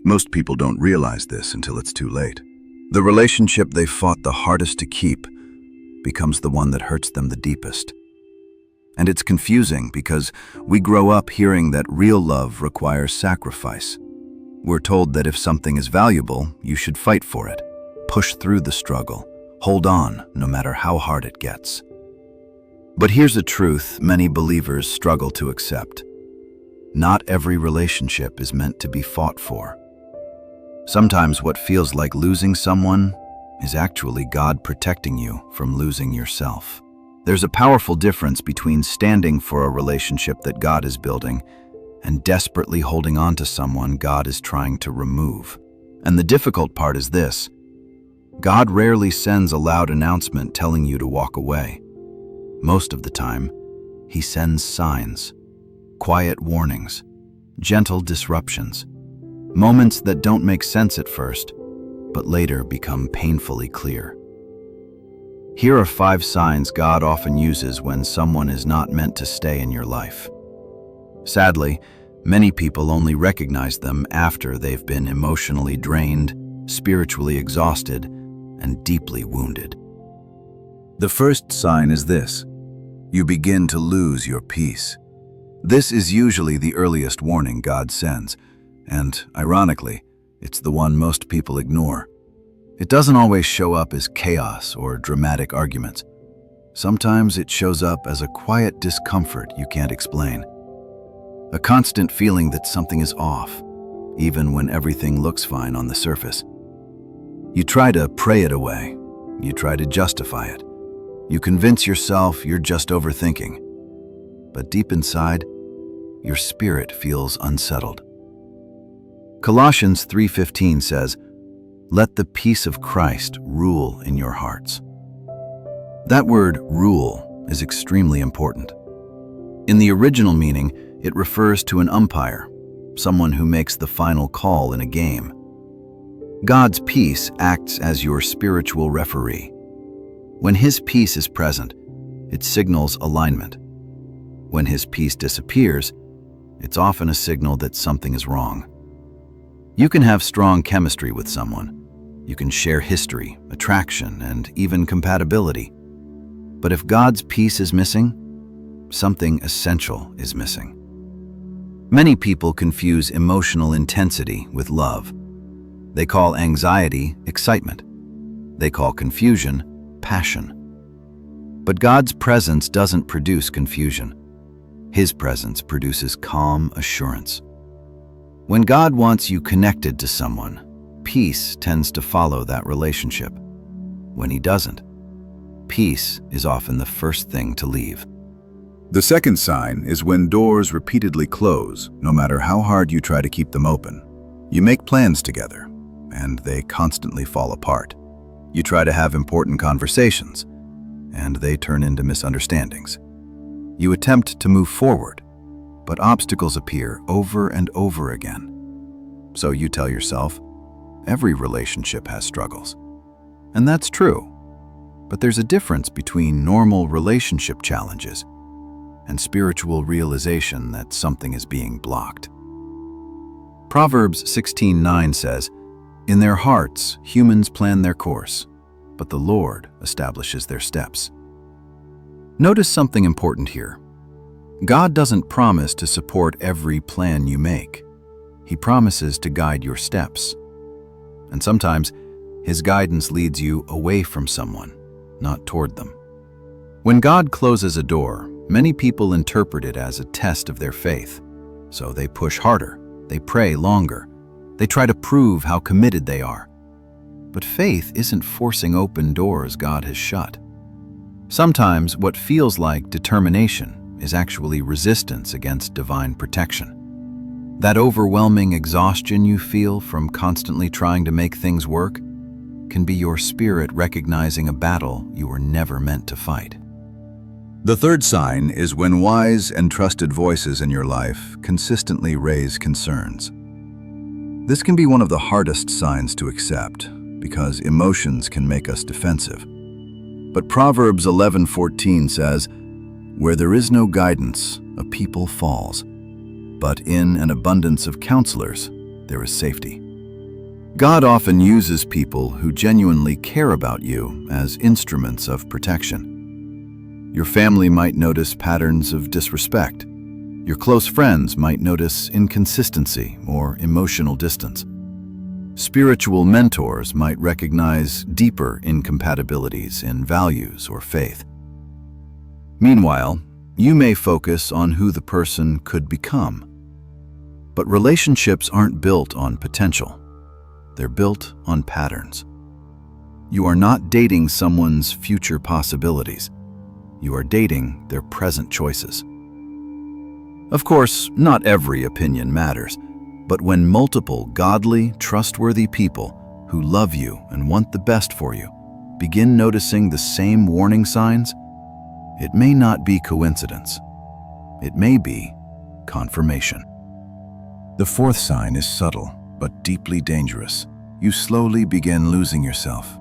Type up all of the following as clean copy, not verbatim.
Most people don't realize this until it's too late. The relationship they fought the hardest to keep becomes the one that hurts them the deepest. And it's confusing because we grow up hearing that real love requires sacrifice. We're told that if something is valuable, you should fight for it, push through the struggle, hold on no matter how hard it gets. But here's a truth many believers struggle to accept. Not every relationship is meant to be fought for. Sometimes what feels like losing someone is actually God protecting you from losing yourself. There's a powerful difference between standing for a relationship that God is building and desperately holding on to someone God is trying to remove. And the difficult part is this: God rarely sends a loud announcement telling you to walk away. Most of the time, He sends signs, quiet warnings, gentle disruptions, moments that don't make sense at first, but later become painfully clear. Here are 5 signs God often uses when someone is not meant to stay in your life. Sadly, many people only recognize them after they've been emotionally drained, spiritually exhausted, and deeply wounded. The first sign is this: you begin to lose your peace. This is usually the earliest warning God sends, and ironically, it's the one most people ignore. It doesn't always show up as chaos or dramatic arguments. Sometimes it shows up as a quiet discomfort you can't explain. A constant feeling that something is off, even when everything looks fine on the surface. You try to pray it away. You try to justify it. You convince yourself you're just overthinking. But deep inside, your spirit feels unsettled. Colossians 3:15 says, "Let the peace of Christ rule in your hearts." That word "rule" is extremely important. In the original meaning, it refers to an umpire, someone who makes the final call in a game. God's peace acts as your spiritual referee. When His peace is present, it signals alignment. When His peace disappears, it's often a signal that something is wrong. You can have strong chemistry with someone. You can share history, attraction, and even compatibility. But if God's peace is missing, something essential is missing. Many people confuse emotional intensity with love. They call anxiety excitement. They call confusion passion. But God's presence doesn't produce confusion. His presence produces calm assurance. When God wants you connected to someone, peace tends to follow that relationship. When He doesn't, peace is often the first thing to leave. The second sign is when doors repeatedly close, no matter how hard you try to keep them open. You make plans together, and they constantly fall apart. You try to have important conversations, and they turn into misunderstandings. You attempt to move forward, but obstacles appear over and over again. So you tell yourself, every relationship has struggles. And that's true. But there's a difference between normal relationship challenges and spiritual realization that something is being blocked. Proverbs 16:9 says, "In their hearts, humans plan their course, but the Lord establishes their steps." Notice something important here. God doesn't promise to support every plan you make. He promises to guide your steps. And sometimes, His guidance leads you away from someone, not toward them. When God closes a door, many people interpret it as a test of their faith. So they push harder, they pray longer, they try to prove how committed they are. But faith isn't forcing open doors God has shut. Sometimes what feels like determination is actually resistance against divine protection. That overwhelming exhaustion you feel from constantly trying to make things work can be your spirit recognizing a battle you were never meant to fight. The third sign is when wise and trusted voices in your life consistently raise concerns. This can be one of the hardest signs to accept because emotions can make us defensive. But Proverbs 11:14 says, "Where there is no guidance, a people falls, but in an abundance of counselors there is safety." God often uses people who genuinely care about you as instruments of protection. Your family might notice patterns of disrespect. Your close friends might notice inconsistency or emotional distance. Spiritual mentors might recognize deeper incompatibilities in values or faith. Meanwhile, you may focus on who the person could become. But relationships aren't built on potential. They're built on patterns. You are not dating someone's future possibilities. You are dating their present choices. Of course, not every opinion matters, but when multiple godly, trustworthy people who love you and want the best for you begin noticing the same warning signs, it may not be coincidence. It may be confirmation. The fourth sign is subtle, but deeply dangerous. You slowly begin losing yourself.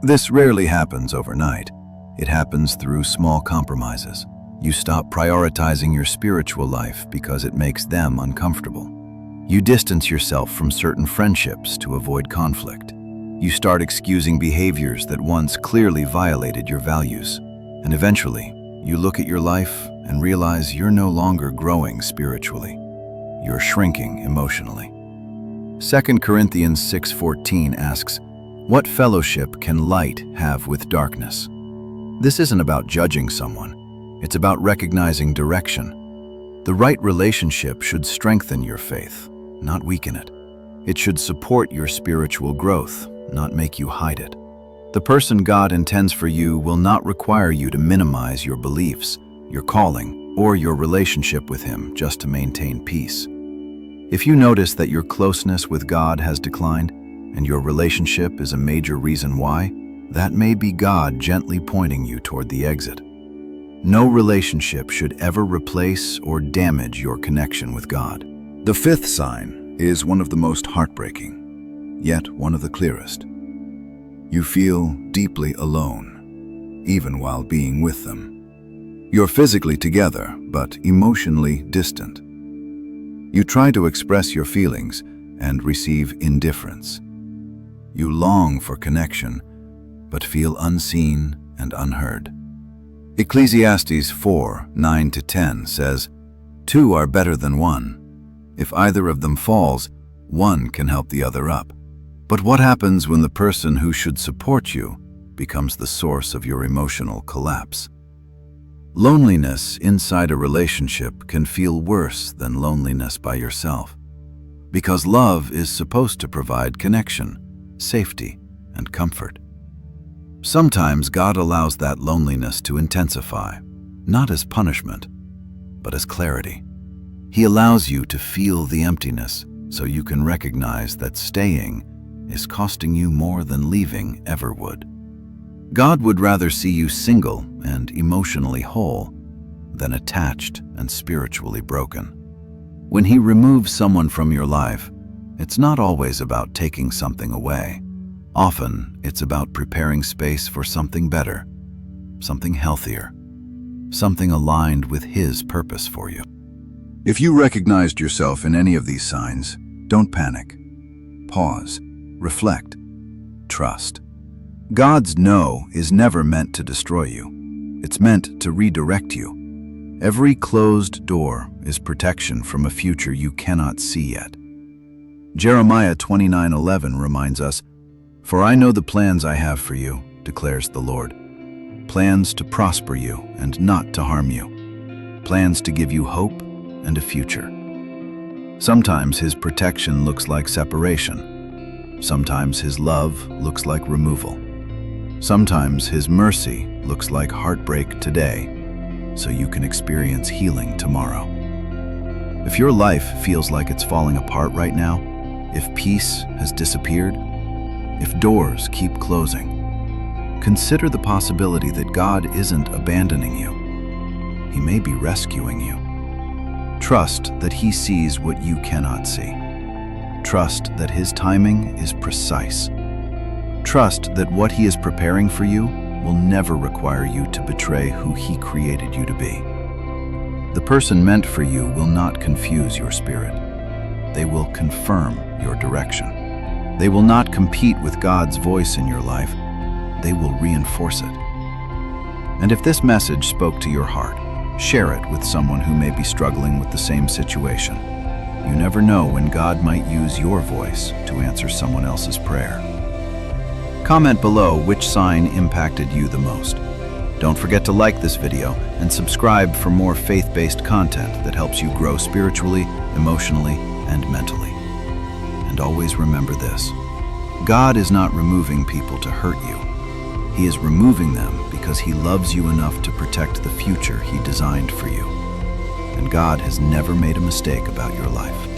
This rarely happens overnight. It happens through small compromises. You stop prioritizing your spiritual life because it makes them uncomfortable. You distance yourself from certain friendships to avoid conflict. You start excusing behaviors that once clearly violated your values. And eventually, you look at your life and realize you're no longer growing spiritually. You're shrinking emotionally. 2 Corinthians 6:14 asks, "What fellowship can light have with darkness?" This isn't about judging someone. It's about recognizing direction. The right relationship should strengthen your faith, not weaken it. It should support your spiritual growth, not make you hide it. The person God intends for you will not require you to minimize your beliefs, your calling, or your relationship with Him just to maintain peace. If you notice that your closeness with God has declined, and your relationship is a major reason why, that may be God gently pointing you toward the exit. No relationship should ever replace or damage your connection with God. The fifth sign is one of the most heartbreaking, yet one of the clearest. You feel deeply alone, even while being with them. You're physically together, but emotionally distant. You try to express your feelings and receive indifference. You long for connection, but feel unseen and unheard. Ecclesiastes 4:9-10 says, "Two are better than one. If either of them falls, one can help the other up." But what happens when the person who should support you becomes the source of your emotional collapse? Loneliness inside a relationship can feel worse than loneliness by yourself, because love is supposed to provide connection, safety, and comfort. Sometimes God allows that loneliness to intensify, not as punishment, but as clarity. He allows you to feel the emptiness so you can recognize that staying is costing you more than leaving ever would. God would rather see you single and emotionally whole than attached and spiritually broken. When He removes someone from your life, it's not always about taking something away. Often, it's about preparing space for something better, something healthier, something aligned with His purpose for you. If you recognized yourself in any of these signs, don't panic. Pause, reflect, trust. God's no is never meant to destroy you. It's meant to redirect you. Every closed door is protection from a future you cannot see yet. Jeremiah 29:11 reminds us, "For I know the plans I have for you, declares the Lord. Plans to prosper you and not to harm you. Plans to give you hope and a future." Sometimes His protection looks like separation. Sometimes His love looks like removal. Sometimes His mercy looks like heartbreak today, so you can experience healing tomorrow. If your life feels like it's falling apart right now, if peace has disappeared, if doors keep closing, consider the possibility that God isn't abandoning you. He may be rescuing you. Trust that He sees what you cannot see. Trust that His timing is precise. Trust that what He is preparing for you will never require you to betray who He created you to be. The person meant for you will not confuse your spirit. They will confirm your direction. They will not compete with God's voice in your life. They will reinforce it. And if this message spoke to your heart, share it with someone who may be struggling with the same situation. You never know when God might use your voice to answer someone else's prayer. Comment below which sign impacted you the most. Don't forget to like this video and subscribe for more faith-based content that helps you grow spiritually, emotionally, and mentally. And always remember this: God is not removing people to hurt you. He is removing them because He loves you enough to protect the future He designed for you. And God has never made a mistake about your life.